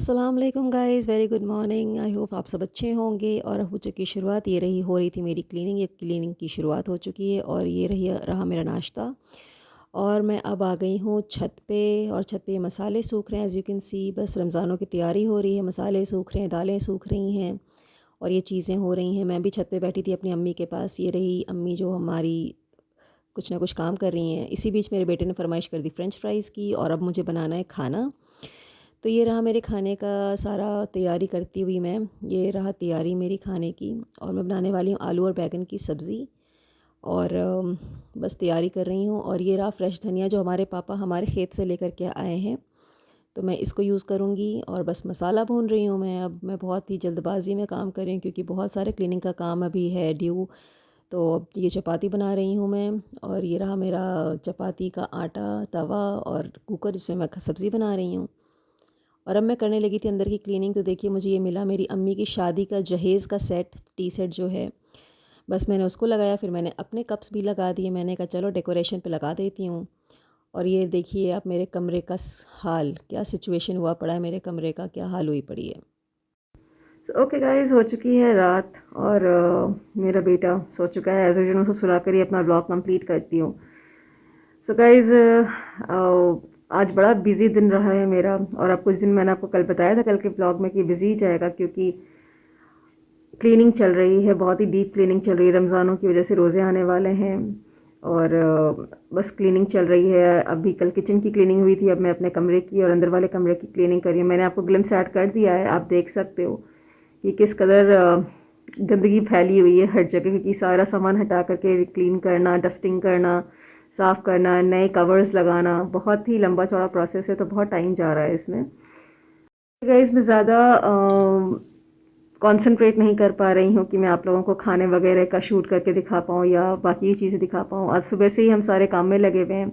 अस्सलाम वालेकुम guys, very good morning. I hope आप सब अच्छे होंगे। और हो चुकी शुरुआत ये हो रही थी मेरी क्लीनिंग। ये क्लीनिंग की शुरुआत हो चुकी है और ये रहा मेरा नाश्ता। और मैं अब आ गई हूँ छत पे, और छत पे ये मसाले सूख रहे हैं। एज़ यू कैन सी, बस रमज़ानों की तैयारी हो रही है। मसाले सूख रहे हैं, दालें सूख रही हैं और ये चीज़ें हो रही हैं। मैं भी छत पे बैठी थी अपनी अम्मी के पास। ये रही अम्मी जो हमारी कुछ ना कुछ काम कर रही हैं। इसी बीच मेरे बेटे ने फरमाइश कर दी फ़्रेंच फ्राइज़ की, और अब मुझे बनाना है खाना। तो ये रहा मेरे खाने का सारा तैयारी करती हुई मैं। ये रहा तैयारी मेरी खाने की, और मैं बनाने वाली हूँ आलू और बैंगन की सब्ज़ी। और बस तैयारी कर रही हूँ। और ये रहा फ्रेश धनिया जो हमारे पापा हमारे खेत से लेकर के आए हैं, तो मैं इसको यूज़ करूँगी। और बस मसाला भून रही हूँ मैं। अब मैं बहुत ही जल्दबाजी में काम कर रही हूँ क्योंकि बहुत सारे क्लीनिंग का काम अभी है ड्यू। तो अब ये चपाती बना रही हूँ मैं। और ये रहा मेरा चपाती का आटा, तवा और कुकर जिसमें मैं सब्ज़ी बना रही हूँ। और अब मैं करने लगी थी अंदर की क्लीनिंग, तो देखिए मुझे ये मिला मेरी अम्मी की शादी का जहेज़ का सेट, टी सेट जो है। बस मैंने उसको लगाया, फिर मैंने अपने कप्स भी लगा दिए। मैंने कहा चलो डेकोरेशन पे लगा देती हूँ। और ये देखिए आप मेरे कमरे का हाल, क्या सिचुएशन हुआ पड़ा है, मेरे कमरे का क्या हाल हुई पड़ी है। ओके गाइस, हो चुकी है रात, और मेरा बेटा सो चुका है। एज यूजुअल उसको सुला कर ही अपना ब्लॉग कंप्लीट करती हूँ। सो गाइस, आज बड़ा बिज़ी दिन रहा है मेरा। और आप कुछ दिन मैंने आपको कल बताया था कल के ब्लॉग में कि बिज़ी ही जाएगा, क्योंकि क्लीनिंग चल रही है, बहुत ही डीप क्लीनिंग चल रही है। रमज़ानों की वजह से रोज़े आने वाले हैं, और बस क्लीनिंग चल रही है। अभी कल किचन की क्लीनिंग हुई थी, अब मैं अपने कमरे की और अंदर वाले कमरे की क्लीनिंग कर रही हूँ। मैंने आपको ग्लिम्स ऐड कर दिया है, आप देख सकते हो कि किस कदर गंदगी फैली हुई है हर जगह, क्योंकि सारा सामान हटा करके क्लीन करना, डस्टिंग करना, साफ़ करना, नए कवर्स लगाना, बहुत ही लंबा चौड़ा प्रोसेस है। तो बहुत टाइम जा रहा है इसमें। गाइस, मैं ज़्यादा कंसंट्रेट नहीं कर पा रही हूँ कि मैं आप लोगों को खाने वगैरह का शूट करके दिखा पाऊँ या बाकी चीज़ें दिखा पाऊँ। आज सुबह से ही हम सारे काम में लगे हुए हैं,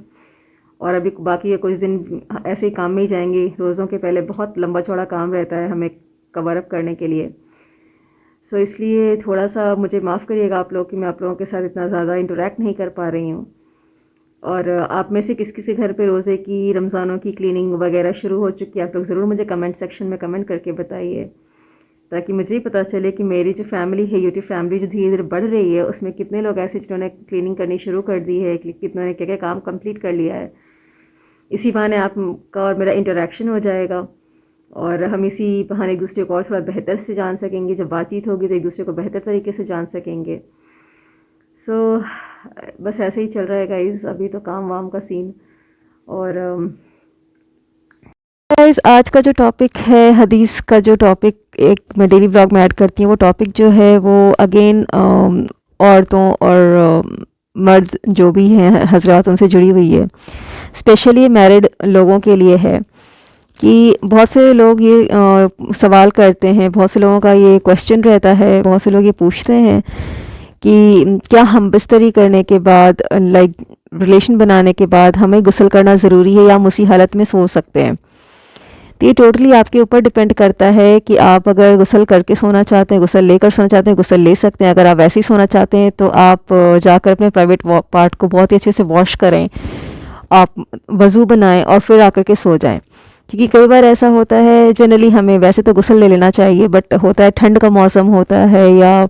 और अभी बाकी ये कुछ दिन ऐसे ही काम में ही जाएंगे। रोज़ों के पहले बहुत लंबा चौड़ा काम रहता है हमें कवर अप करने के लिए। सो इसलिए थोड़ा सा मुझे माफ़ करिएगा आप लोग कि मैं आप लोगों के साथ इतना ज़्यादा इंटरेक्ट नहीं कर पा रही हूँ। और आप में से किस किसी घर पे रोज़े की, रमज़ानों की क्लीनिंग वगैरह शुरू हो चुकी है, आप लोग ज़रूर मुझे कमेंट सेक्शन में कमेंट करके बताइए, ताकि मुझे ही पता चले कि मेरी जो फैमिली है, यूट्यूब फैमिली जो धीरे धीरे बढ़ रही है, उसमें कितने लोग ऐसे जिन्होंने क्लीनिंग करनी शुरू कर दी है, कि कितनों ने क्या क्या काम कंप्लीट कर लिया है। इसी बहाने आपका और मेरा इंटरेक्शन हो जाएगा, और हम इसी बहाने एक दूसरे को और थोड़ा बेहतर से जान सकेंगे। जब बातचीत होगी तो एक दूसरे को बेहतर तरीके से जान सकेंगे। सो बस ऐसे ही चल रहा है गाइस, अभी तो काम वाम का सीन। और गाइस, आज का जो टॉपिक है, हदीस का जो टॉपिक एक मैं डेली ब्लॉग में ऐड करती हूँ, वो टॉपिक जो है वो अगेन औरतों और मर्द जो भी हैं हजरात, उनसे जुड़ी हुई है। स्पेशली मैरिड लोगों के लिए है कि बहुत से लोग ये सवाल करते हैं, बहुत से लोगों का ये क्वेश्चन रहता है, बहुत से लोग ये पूछते हैं कि क्या हम बिस्तरी करने के बाद, लाइक रिलेशन बनाने के बाद, हमें गुस्ल करना ज़रूरी है या हम उसी हालत में सो सकते हैं। तो ये टोटली आपके ऊपर डिपेंड करता है कि आप अगर गुस्ल करके सोना चाहते हैं, गुस्ल लेकर सोना चाहते हैं, गुस्ल ले सकते हैं। अगर आप वैसे ही सोना चाहते हैं तो आप जाकर अपने प्राइवेट पार्ट को बहुत ही अच्छे से वॉश करें, आप वज़ू बनाएं और फिर आकर के सो जाएं। क्योंकि कई बार ऐसा होता है, जनरली हमें वैसे तो गुस्ल ले लेना चाहिए, बट होता है ठंड का मौसम होता है, या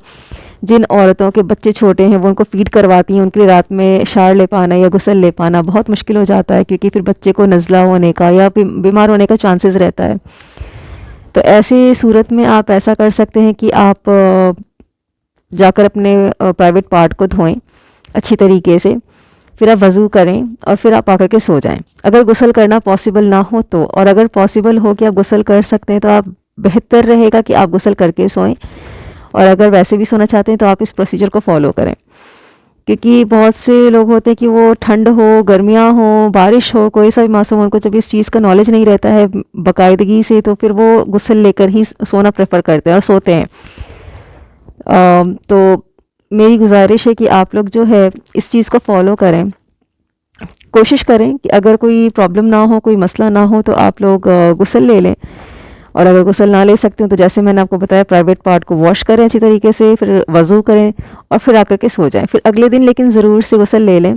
जिन औरतों के बच्चे छोटे हैं वो उनको फ़ीड करवाती हैं, उनके लिए रात में शावर ले पाना या गुस्ल ले पाना बहुत मुश्किल हो जाता है, क्योंकि फिर बच्चे को नज़ला होने का या बीमार होने का चांसेस रहता है। तो ऐसी सूरत में आप ऐसा कर सकते हैं कि आप जाकर अपने प्राइवेट पार्ट को धोएं अच्छी तरीके से, फिर आप वज़ू करें और फिर आप आकर के सो जाएं। अगर गुस्ल करना पॉसिबल ना हो तो, और अगर पॉसिबल हो कि आप गुस्ल कर सकते हैं तो आप बेहतर रहेगा कि आप गुस्ल करके सोएं। और अगर वैसे भी सोना चाहते हैं तो आप इस प्रोसीजर को फॉलो करें, क्योंकि बहुत से लोग होते हैं कि वो ठंड हो, गर्मियाँ हो, बारिश हो, कोई सा भी मौसम, उनको जब इस चीज़ का नॉलेज नहीं रहता है बाकायदगी से, तो फिर वो गुस्ल लेकर ही सोना प्रेफर करते हैं और सोते हैं। तो मेरी गुजारिश है कि आप लोग जो है इस चीज़ को फॉलो करें। कोशिश करें कि अगर कोई प्रॉब्लम ना हो, कोई मसला ना हो, तो आप लोग गुस्ल ले लें। और अगर गुस्ल ना ले सकते हो तो जैसे मैंने आपको बताया, प्राइवेट पार्ट को वॉश करें अच्छी तरीके से, फिर वज़ू करें और फिर आकर के सो जाएं। फिर अगले दिन लेकिन ज़रूर से गुस्ल ले लें।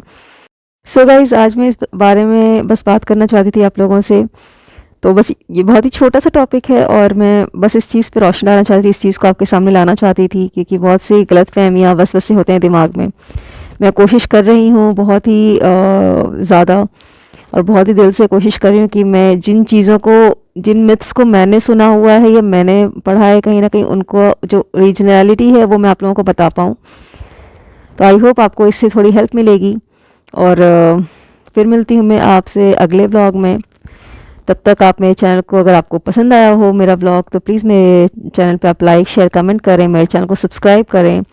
सो गाइज़, आज मैं इस बारे में बस बात करना चाहती थी आप लोगों से तो बस ये बहुत ही छोटा सा टॉपिक है और मैं बस इस चीज़ पे रोशनी डालना चाहती थी, इस चीज़ को आपके सामने लाना चाहती थी, क्योंकि बहुत सी गलतफ़हमियाँ वसवसे होते हैं दिमाग में। मैं कोशिश कर रही हूँ बहुत ही ज़्यादा और बहुत ही दिल से कोशिश कर रही हूँ कि मैं जिन चीज़ों को, जिन मिथ्स को मैंने सुना हुआ है या मैंने पढ़ा है कहीं न कहीं, उनको जो ओरिजिनैलिटी है वो मैं आप लोगों को बता पाऊँ। तो आई होप आपको इससे थोड़ी हेल्प मिलेगी और फिर मिलती हूँ मैं आपसे अगले व्लॉग में। तब तक आप मेरे चैनल को, अगर आपको पसंद आया हो मेरा व्लॉग, तो प्लीज़ मेरे चैनल पे आप लाइक शेयर कमेंट करें, मेरे चैनल को सब्सक्राइब करें।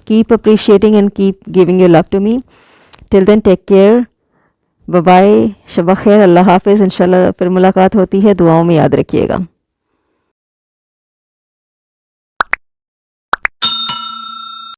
Keep appreciating and keep giving your love to me. Till then take care, bye bye, शब खैर, अल्लाह हाफिज़। इंशाल्लाह फिर मुलाकात होती है, दुआओं में याद रखिएगा।